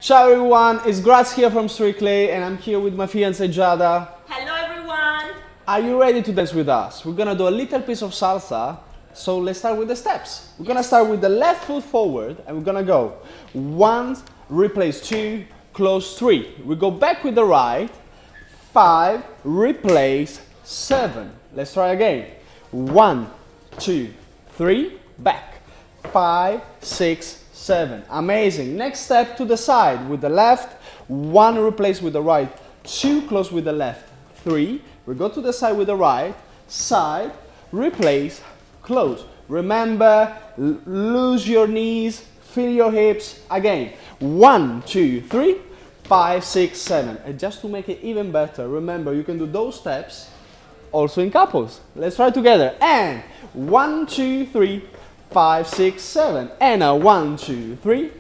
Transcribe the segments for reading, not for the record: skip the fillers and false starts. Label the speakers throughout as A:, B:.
A: Ciao everyone, it's Graz here from Strictly and I'm here with my fiancée Giada.
B: Hello everyone!
A: Are you ready to dance with us? We're gonna do a little piece of salsa, so let's start with the steps. We're gonna start with the left foot forward and we're gonna go 1, replace 2, close 3. We go back with the right, 5, replace 7. Let's try again. 1, 2, 3, back. 5, 6, 7. Amazing. Next step to the side with the left. 1, replace with the right. 2, close with the left. 3, we go to the side with the right. Side, replace, close. Remember, lose your knees, feel your hips. Again. 1, 2, 3, 5, 6, 7. And just to make it even better, remember you can do those steps also in couples. Let's try together. And 1, 2, 3, 5, 6, 7. And a 1, 2, 3,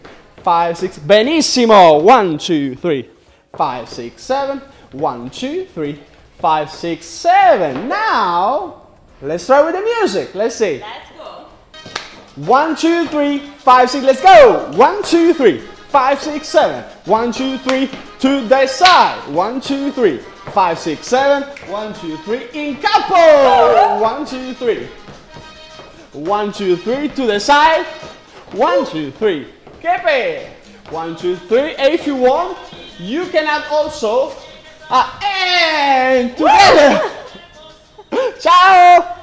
A: 5, 6. Benissimo. 1, 2, 3, 5, 6, 7. 1, 2, 3, 5, 6, 7. Now, let's try with the music. Let's see.
B: Let's go!
A: 1, 2, 3, 5, 6. Let's go. 1, 2, 3, 5, 6, 7. 1, 2, 3, to the side. 1, 2, 3, 5, 6, 7. 1, 2, 3, in couple. 1, 2, 3. 1, 2, 3, to the side. 1, 2, 3, keep it. 1, 2, 3, and if you want, you can add also and together. Ciao.